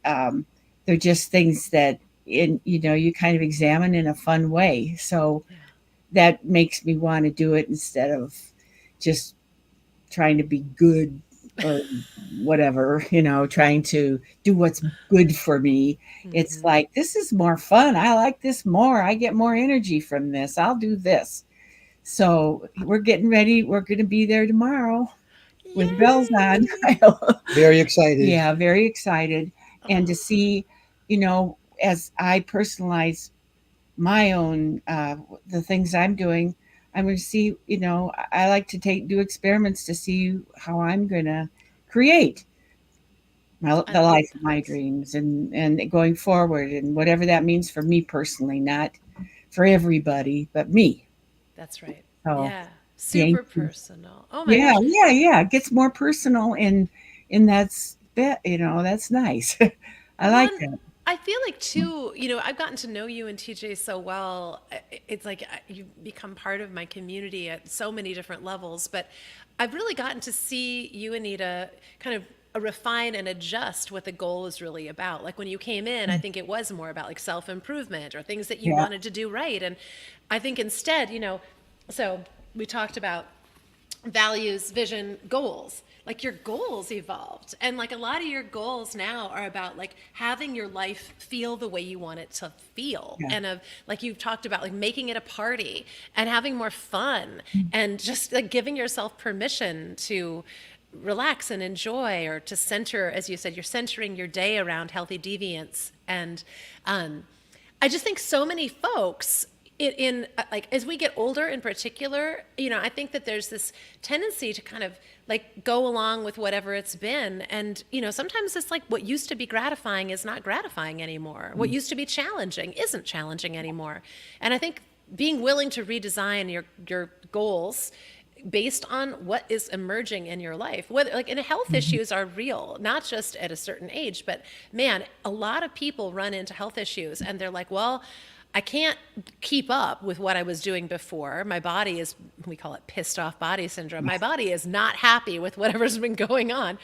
they're just things that you kind of examine in a fun way. So Yeah. that makes me want to do it instead of just trying to be good or whatever, trying to do what's good for me. It's Hmm. like, this is more fun. I like this more. I get more energy from this. I'll do this. So we're getting ready. We're going to be there tomorrow with bells on. Yay! Very excited. Yeah, very excited. And to Oh, see, as I personalize my own the things I'm doing, I'm going to see. I like to do experiments to see how I'm going to create I the love life of my that. dreams, and going forward, and whatever that means for me personally, not for everybody, but me. That's right. So Yeah. yeah, Super personal. Oh my yeah, gosh. yeah, yeah. It gets more personal, and that's nice. I like One, that. I feel like too, I've gotten to know you and TJ so well. It's like you become part of my community at so many different levels, but I've really gotten to see you, Anita, kind of refine and adjust what the goal is really about. Like when you came in, I think it was more about like self-improvement or things that you Yeah. wanted to do right. And I think instead, so we talked about values, vision, goals. Like your goals evolved. And like a lot of your goals now are about like having your life feel the way you want it to feel. Yeah. And of like you've talked about like making it a party and having more fun and just like giving yourself permission to relax and enjoy or to center, as you said, you're centering your day around healthy deviance. And I just think so many folks like as we get older in particular, I think that there's this tendency to kind of like go along with whatever it's been. And, sometimes it's like what used to be gratifying is not gratifying anymore. What used to be challenging isn't challenging anymore. And I think being willing to redesign your goals based on what is emerging in your life. Whether like, and health issues are real, not just at a certain age, but man, a lot of people run into health issues and they're like, well, I can't keep up with what I was doing before. My body is, we call it pissed off body syndrome. My body is not happy with whatever's been going on.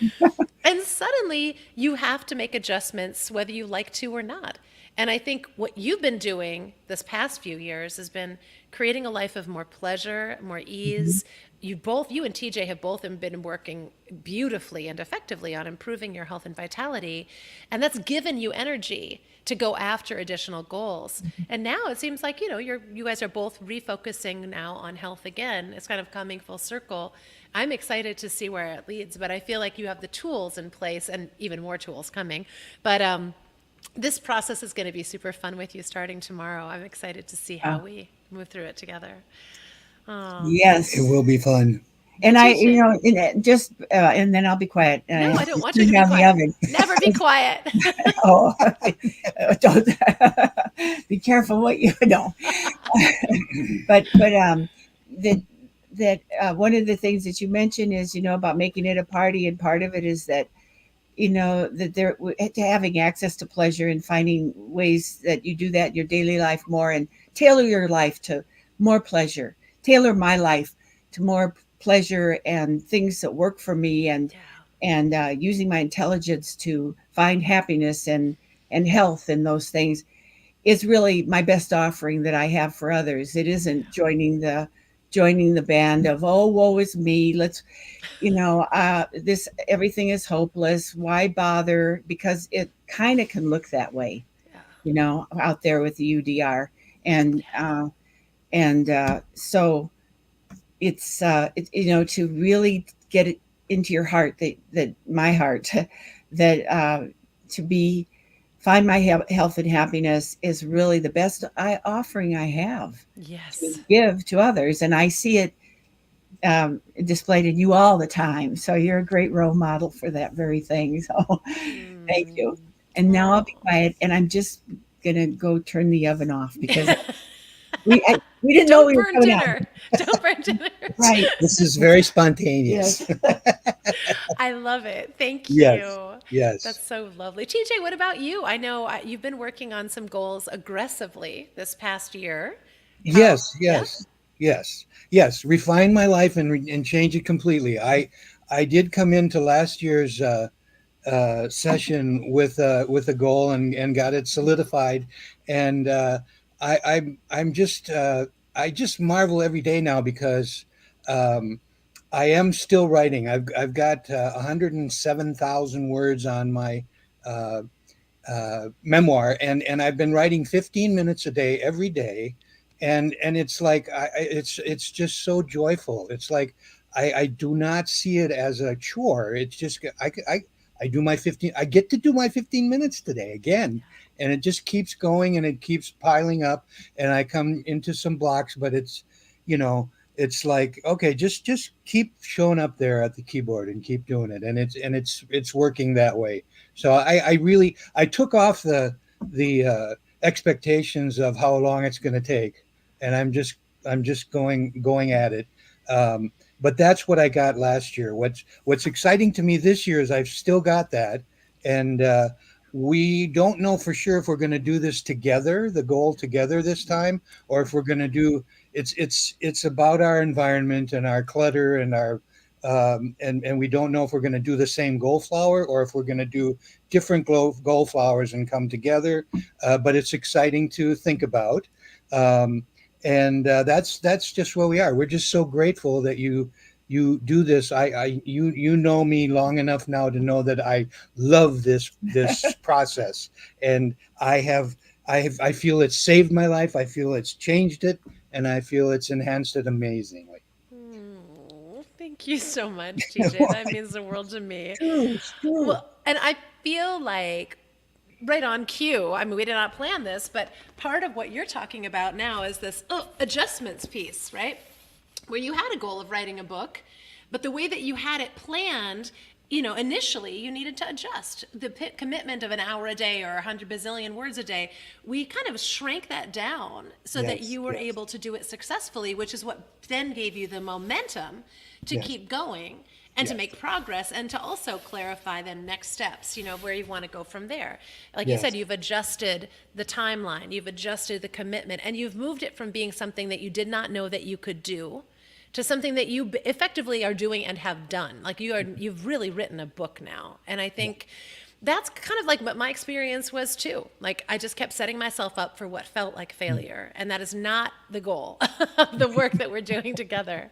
And suddenly you have to make adjustments whether you like to or not. And I think what you've been doing this past few years has been creating a life of more pleasure, more ease. You and TJ have both been working beautifully and effectively on improving your health and vitality. And that's given you energy to go after additional goals. And now it seems like, you guys are both refocusing now on health again. It's kind of coming full circle. I'm excited to see where it leads, but I feel like you have the tools in place and even more tools coming. But this process is going to be super fun with you starting tomorrow. I'm excited to see how we move through it together. Yes, It will be fun. and and then I'll be quiet. No, I don't want you to be have the quiet. oven. Never be quiet. Oh, don't be careful what you know. but one of the things that you mentioned is about making it a party, and part of it is that that they're having access to pleasure and finding ways that you do that in your daily life more, and tailor your life to more pleasure. Tailor my life to more pleasure and things that work for me, and using my intelligence to find happiness and health and those things is really my best offering that I have for others. It isn't joining the band of, oh, woe is me. Let's, this, everything is hopeless. Why bother? Because it kind of can look that way, out there with the UDR. So it's, to really get it into your heart, that my heart, that find my health and happiness is really the best offering I have to give to others. And I see it displayed in you all the time. So you're a great role model for that very thing. So thank you. And now I'll be quiet, and I'm just going to go turn the oven off because we didn't know we were coming out. Don't burn dinner. Right. This is very spontaneous. I love it. Thank you. Yes. That's so lovely. TJ, what about you? I know you've been working on some goals aggressively this past year. Yes. Refine my life and change it completely. I did come into last year's session with a goal and got it solidified. And I just marvel every day now because I am still writing. I've got 107,000 words on my memoir, and I've been writing 15 minutes a day every day, and it's like it's just so joyful. It's like I do not see it as a chore. It's just I do my 15. I get to do my 15 minutes today again. And it just keeps going and it keeps piling up, and I come into some blocks, but it's like, okay, just keep showing up there at the keyboard and keep doing it. And it's working that way. So I took off the expectations of how long it's going to take, and I'm just going at it. But that's what I got last year. What's exciting to me this year is I've still got that. And, we don't know for sure if we're going to do this together, the goal together this time, or if we're going to do it's about our environment and our clutter and our and we don't know if we're going to do the same goal flower or if we're going to do different goal flowers and come together. But it's exciting to think about, and that's just where we are. We're just so grateful that you do this. You know me long enough now to know that I love this process, and I feel it's saved my life. I feel it's changed it, and I feel it's enhanced it amazingly. Thank you so much, TJ. That means the world to me. Sure. Well, and I feel like right on cue. I mean, we did not plan this, but part of what you're talking about now is this adjustments piece, right? Where you had a goal of writing a book, but the way that you had it planned, initially you needed to adjust the commitment of an hour a day or 100 bazillion words a day. We kind of shrank that down so that Yes, you were yes. able to do it successfully, which is what then gave you the momentum to Yes. keep going and to Yes. make progress, and to also clarify the next steps, where you want to go from there. Like you Yes. said, you've adjusted the timeline, you've adjusted the commitment, and you've moved it from being something that you did not know that you could do to something that you effectively are doing and have done. Like you've really written a book now. And I think that's kind of like what my experience was too. Like I just kept setting myself up for what felt like failure. And that is not the goal of the work that we're doing together.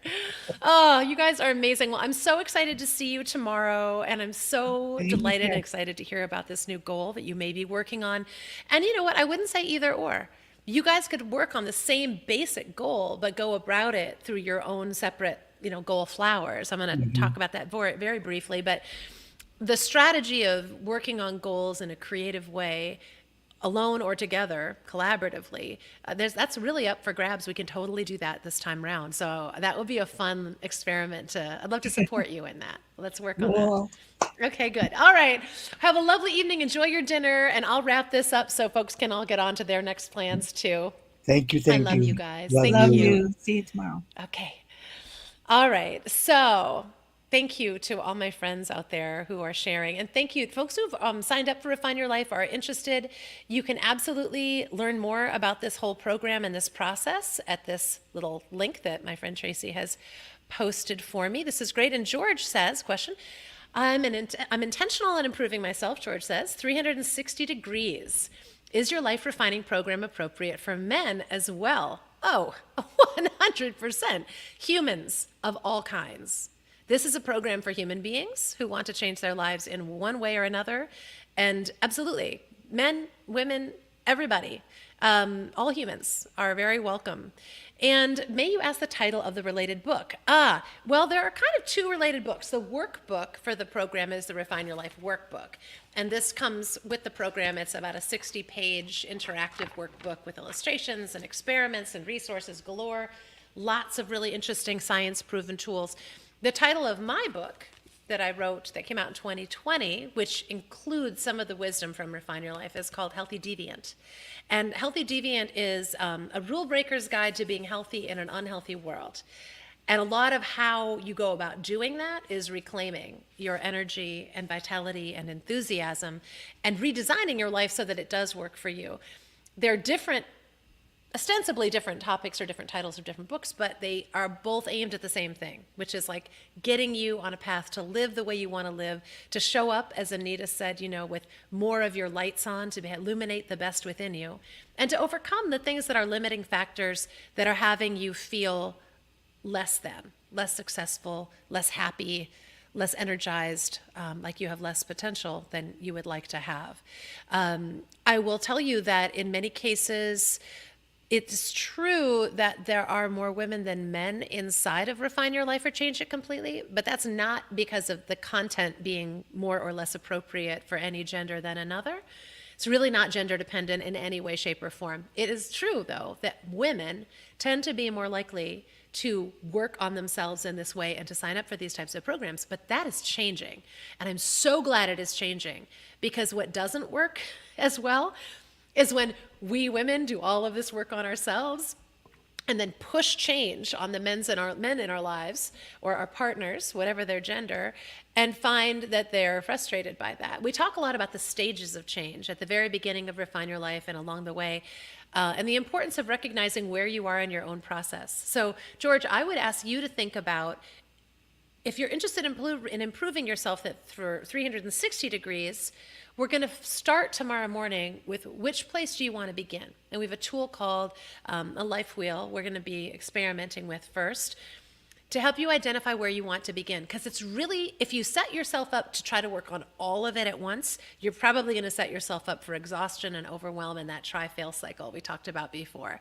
Oh, you guys are amazing. Well, I'm so excited to see you tomorrow. And I'm so Same delighted and here. excited to hear about this new goal that you may be working on. And you know what? I wouldn't say either or. You guys could work on the same basic goal, but go about it through your own separate, goal flowers. I'm going to talk about that very briefly, but the strategy of working on goals in a creative way, alone or together, collaboratively, that's really up for grabs. We can totally do that this time round. So that would be a fun experiment. I'd love to support you in that. Let's work on that. Cool. Okay, good. All right. Have a lovely evening. Enjoy your dinner, and I'll wrap this up so folks can all get on to their next plans too. Thank you. I Thank love you. you guys. Love Thank Love you. you. See you tomorrow. Okay. All right. So thank you to all my friends out there who are sharing. And thank you, folks who've signed up for Refine Your Life, are interested. You can absolutely learn more about this whole program and this process at this little link that my friend Tracy has posted for me. This is great. And George says, question, I'm intentional in improving myself, George says, 360 degrees. Is your life refining program appropriate for men as well? Oh, 100%. Humans of all kinds. This is a program for human beings who want to change their lives in one way or another. And absolutely, men, women, everybody, all humans are very welcome. And may you ask the title of the related book? Well, there are kind of two related books. The workbook for the program is the Refine Your Life workbook. And this comes with the program. It's about a 60-page interactive workbook with illustrations and experiments and resources galore. Lots of really interesting science-proven tools. The title of my book that I wrote that came out in 2020, which includes some of the wisdom from Refine Your Life, is called Healthy Deviant. And Healthy Deviant is a rule breaker's guide to being healthy in an unhealthy world. And a lot of how you go about doing that is reclaiming your energy and vitality and enthusiasm and redesigning your life so that it does work for you. They're different, ostensibly different topics or different titles of different books, but they are both aimed at the same thing, which is like getting you on a path to live the way you want to live, to show up, as Anita said, with more of your lights on, to illuminate the best within you, and to overcome the things that are limiting factors that are having you feel less than, less successful, less happy, less energized, like you have less potential than you would like to have. I will tell you that in many cases, it's true that there are more women than men inside of Refine Your Life or Change It Completely, but that's not because of the content being more or less appropriate for any gender than another. It's really not gender dependent in any way, shape, or form. It is true, though, that women tend to be more likely to work on themselves in this way and to sign up for these types of programs, but that is changing. And I'm so glad it is changing, because what doesn't work as well is when we women do all of this work on ourselves and then push change on the men in our lives, or our partners, whatever their gender, and find that they're frustrated by that. We talk a lot about the stages of change at the very beginning of Refine Your Life and along the way, and the importance of recognizing where you are in your own process. So, George, I would ask you to think about, if you're interested in improving yourself for 360 degrees, we're going to start tomorrow morning with which place do you want to begin? And we have a tool called a life wheel we're going to be experimenting with first to help you identify where you want to begin. Because it's really, if you set yourself up to try to work on all of it at once, you're probably going to set yourself up for exhaustion and overwhelm and that try-fail cycle we talked about before.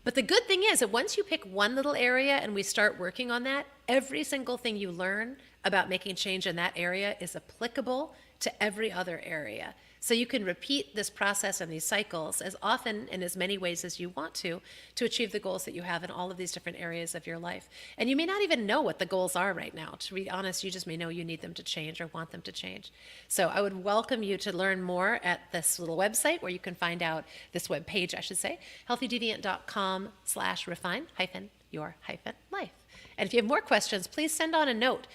But the good thing is that once you pick one little area and we start working on that, every single thing you learn about making change in that area is applicable to every other area. So you can repeat this process and these cycles as often and as many ways as you want to achieve the goals that you have in all of these different areas of your life. And you may not even know what the goals are right now. To be honest, you just may know you need them to change or want them to change. So I would welcome you to learn more at this little website where you can find out, this web page, I should say, healthydeviant.com/refine-your-life. And if you have more questions, please send on a note.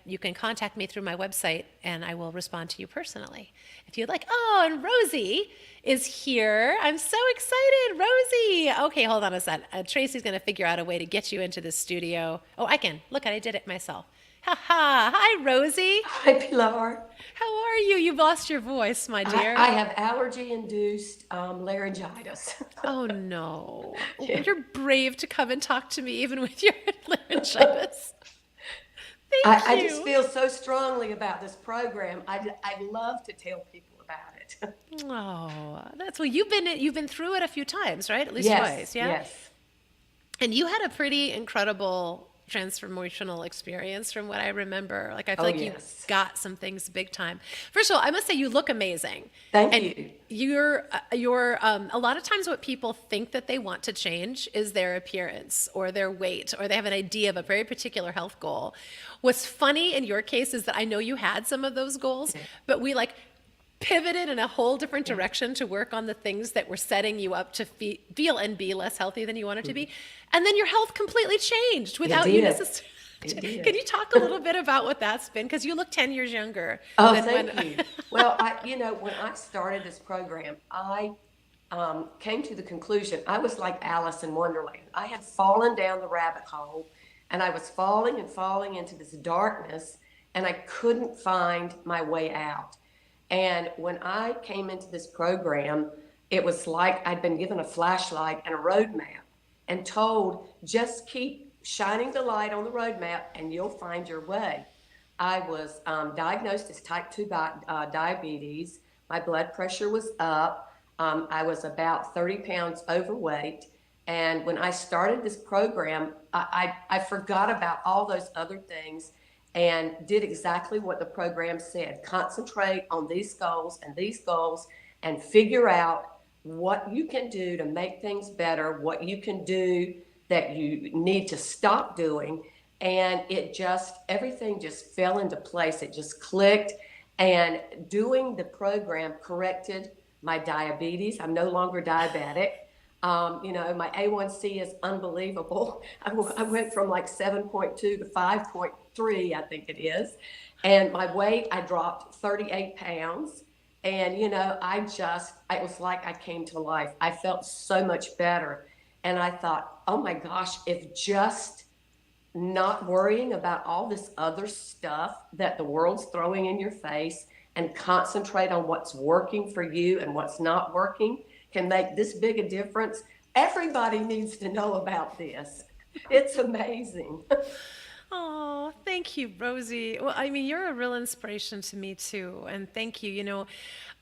You can contact me through my website, and I will respond to you personally. If you'd like, oh, and Rosie is here. I'm so excited, Rosie. Okay, hold on a sec. Tracy's going to figure out a way to get you into the studio. Oh, I can. Look, I did it myself. Ha ha. Hi, Rosie. Hi, Pilar. How are you? You've lost your voice, my dear. I have allergy-induced laryngitis. Oh, no. You're brave to come and talk to me, even with your laryngitis. Thank you. I just feel so strongly about this program. I love to tell people about it. Oh, that's well. You've been through it a few times, right? At least Yes, twice, yeah. yes. And you had a pretty incredible transformational experience from what I remember. Like I feel Oh, like you yes. got some things big time. First of all, I must say you look amazing. Thank And you. you're a lot of times what people think that they want to change is their appearance or their weight, or they have an idea of a very particular health goal. What's funny in your case is that I know you had some of those goals, but we like pivoted in a whole different direction to work on the things that were setting you up to feel and be less healthy than you wanted to be. And then your health completely changed without you did. necessarily. It did. Can you talk a little bit about what that's been? Because you look 10 years younger. Oh, than thank when- you. Well, when I started this program, I came to the conclusion, I was like Alice in Wonderland. I had fallen down the rabbit hole, and I was falling and falling into this darkness, and I couldn't find my way out. And when I came into this program, it was like I'd been given a flashlight and a roadmap and told, just keep shining the light on the roadmap and you'll find your way. I was diagnosed as type 2 diabetes. My blood pressure was up. I was about 30 pounds overweight. And when I started this program, I forgot about all those other things and did exactly what the program said. Concentrate on these goals and figure out what you can do to make things better, what you can do that you need to stop doing. And everything just fell into place. It just clicked. And doing the program corrected my diabetes. I'm no longer diabetic. My A1C is unbelievable. I went from like 7.2 to 5.3, I think it is. And my weight, I dropped 38 pounds. And, it was like I came to life. I felt so much better. And I thought, oh my gosh, if just not worrying about all this other stuff that the world's throwing in your face and concentrate on what's working for you and what's not working can make this big a difference. Everybody needs to know about this. It's amazing. Oh, thank you, Rosie. Well, I mean, you're a real inspiration to me too. And thank you.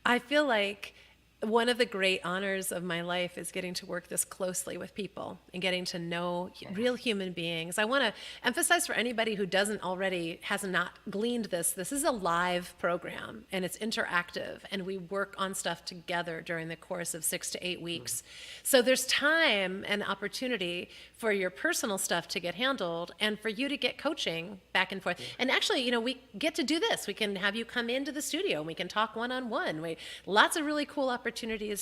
I feel like one of the great honors of my life is getting to work this closely with people and getting to know real human beings. I want to emphasize for anybody who has not gleaned this is a live program and it's interactive and we work on stuff together during the course of 6 to 8 weeks. So there's time and opportunity for your personal stuff to get handled and for you to get coaching back and forth. And actually, we get to do this. We can have you come into the studio and we can talk one-on-one. Lots of really cool opportunities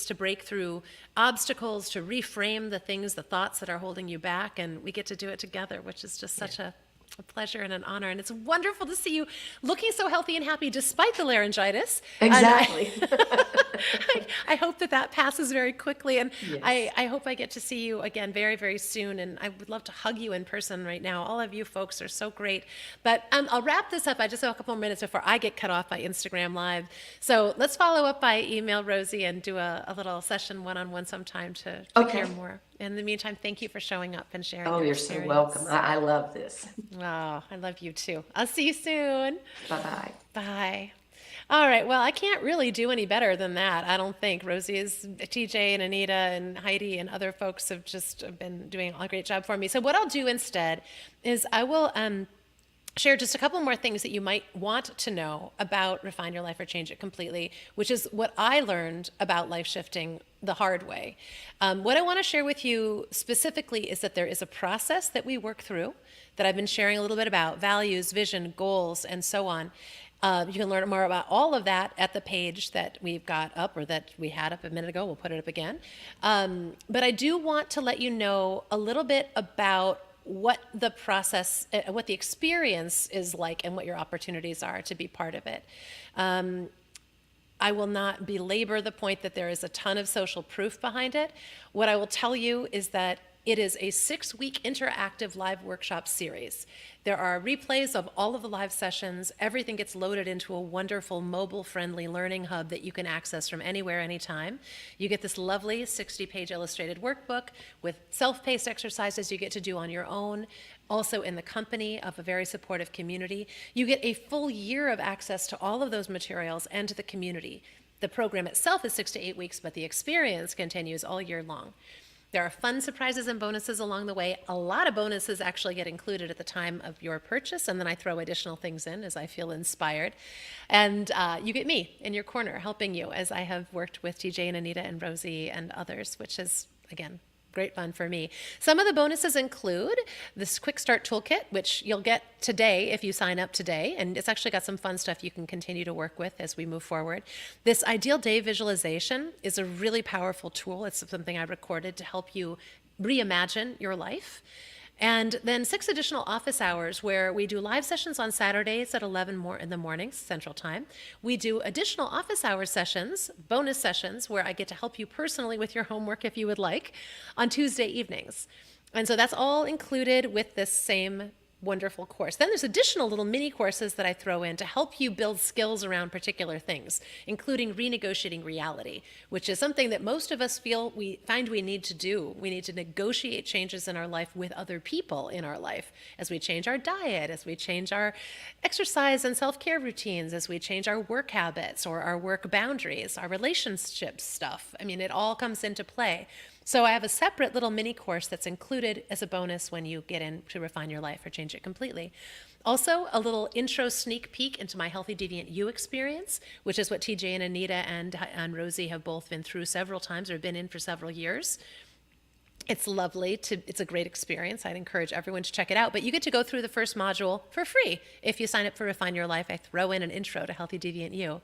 to break through obstacles, to reframe the thoughts that are holding you back, and we get to do it together, which is just such a pleasure and an honor. And it's wonderful to see you looking so healthy and happy despite the laryngitis. Exactly. I hope that passes very quickly, and Yes. I hope I get to see you again very, very soon, and I would love to hug you in person right now. All of you folks are so great. But I'll wrap this up. I just have a couple more minutes before I get cut off by Instagram Live. So let's follow up by email, Rosie, and do a little session one-on-one sometime to Okay. hear more. In the meantime, thank you for showing up and sharing Oh, your you're so experience. welcome. I love this. Oh, I love you too. I'll see you soon. Bye-bye. Bye. All right. Well, I can't really do any better than that. I don't think. TJ and Anita and Heidi and other folks have just been doing a great job for me. So what I'll do instead is I will share just a couple more things that you might want to know about Refine Your Life or Change It Completely, which is what I learned about life shifting the hard way. What I want to share with you specifically is that there is a process that we work through that I've been sharing a little bit about: values, vision, goals, and so on. You can learn more about all of that at the page that we've got up, or that we had up a minute ago. We'll put it up again. But I do want to let you know a little bit about what the process, what the experience is like, and what your opportunities are to be part of it. I will not belabor the point that there is a ton of social proof behind it. What I will tell you is that it is a 6-week interactive live workshop series. There are replays of all of the live sessions. Everything gets loaded into a wonderful mobile-friendly learning hub that you can access from anywhere, anytime. You get this lovely 60-page illustrated workbook with self-paced exercises you get to do on your own, also in the company of a very supportive community. You get a full year of access to all of those materials and to the community. The program itself is 6 to 8 weeks, but the experience continues all year long. There are fun surprises and bonuses along the way. A lot of bonuses actually get included at the time of your purchase, and then I throw additional things in as I feel inspired. And you get me in your corner helping you, as I have worked with TJ and Anita and Rosie and others, which is, again, great fun for me. Some of the bonuses include this Quick Start Toolkit, which you'll get today if you sign up today. And it's actually got some fun stuff you can continue to work with as we move forward. This Ideal Day Visualization is a really powerful tool. It's something I recorded to help you reimagine your life. And then 6 additional office hours where we do live sessions on Saturdays at 11 in the mornings, Central Time. We do additional office hour sessions, bonus sessions, where I get to help you personally with your homework if you would like, on Tuesday evenings. And so that's all included with this same wonderful course. Then there's additional little mini courses that I throw in to help you build skills around particular things, including renegotiating reality, which is something that most of us find we need to do. We need to negotiate changes in our life with other people in our life as we change our diet, as we change our exercise and self-care routines, as we change our work habits or our work boundaries, our relationship stuff. I mean, it all comes into play. So I have a separate little mini course that's included as a bonus when you get in to Refine Your Life or Change It Completely. Also, a little intro sneak peek into my Healthy Deviant You experience, which is what TJ and Anita and Rosie have both been through several times or been in for several years. It's lovely. It's a great experience. I'd encourage everyone to check it out. But you get to go through the first module for free. If you sign up for Refine Your Life, I throw in an intro to Healthy Deviant You.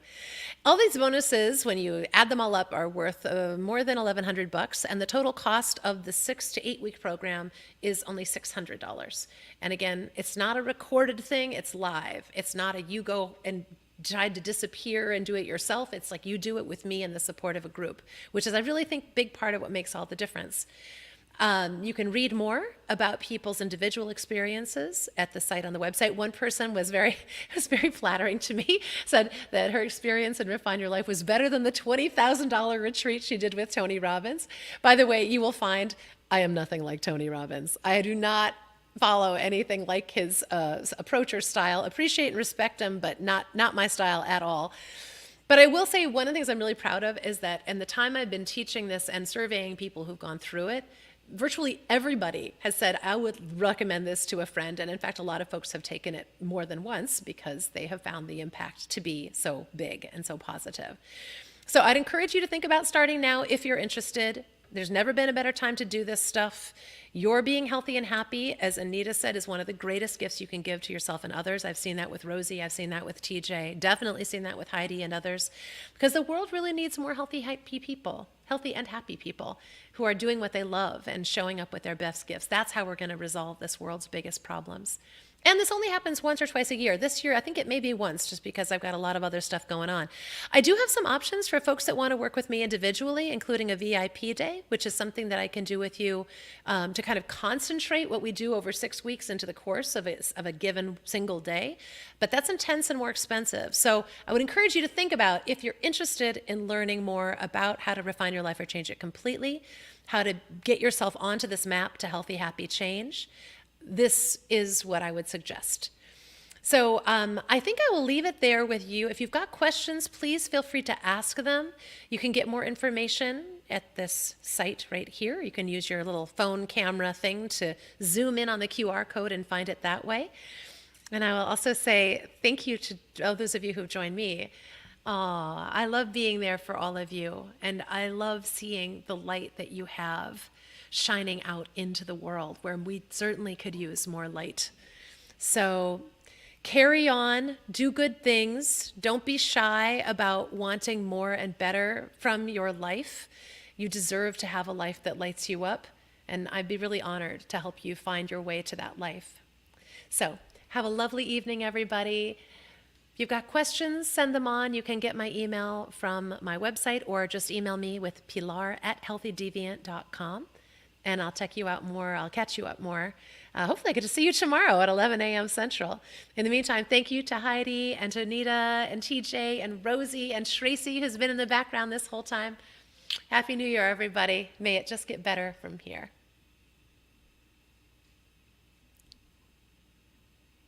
All these bonuses, when you add them all up, are worth more than $1,100. And the total cost of the 6 to 8 week program is only $600. And again, it's not a recorded thing. It's live. It's not a you go and tried to disappear and do it yourself. It's like you do it with me and the support of a group, which is, I really think, big part of what makes all the difference. You can read more about people's individual experiences at the site on the website. One person was very flattering to me, said that her experience in Refine Your Life was better than the $20,000 retreat she did with Tony Robbins. By the way, you will find I am nothing like Tony Robbins. I do not follow anything like his approach or style. Appreciate and respect him, but not my style at all. But I will say one of the things I'm really proud of is that in the time I've been teaching this and surveying people who've gone through it, virtually everybody has said, I would recommend this to a friend. And in fact, a lot of folks have taken it more than once because they have found the impact to be so big and so positive. So I'd encourage you to think about starting now if you're interested. There's never been a better time to do this stuff. Your being healthy and happy, as Anita said, is one of the greatest gifts you can give to yourself and others. I've seen that with Rosie. I've seen that with TJ. Definitely seen that with Heidi and others. Because the world really needs more healthy and happy people who are doing what they love and showing up with their best gifts. That's how we're going to resolve this world's biggest problems. And this only happens once or twice a year. This year, I think it may be once, just because I've got a lot of other stuff going on. I do have some options for folks that want to work with me individually, including a VIP day, which is something that I can do with you to kind of concentrate what we do over 6 weeks into the course of a given single day. But that's intense and more expensive. So I would encourage you to think about, if you're interested in learning more about how to refine your life or change it completely, how to get yourself onto this map to healthy, happy change, this is what I would suggest. So I think I will leave it there with you. If you've got questions, please feel free to ask them. You can get more information at this site right here. You can use your little phone camera thing to zoom in on the QR code and find it that way. And I will also say thank you to all those of you who've joined me. I love being there for all of you, and I love seeing the light that you have shining out into the world where we certainly could use more light. So carry on, do good things. Don't be shy about wanting more and better from your life. You deserve to have a life that lights you up, and I'd be really honored to help you find your way to that life. So have a lovely evening, everybody. If you've got questions, send them on. You can get my email from my website or just email me with pilar@healthydeviant.com. And I'll check you out more. I'll catch you up more. Hopefully I get to see you tomorrow at 11 a.m. Central. In the meantime, thank you to Heidi and to Anita and TJ and Rosie and Tracy, who's been in the background this whole time. Happy New Year, everybody. May it just get better from here.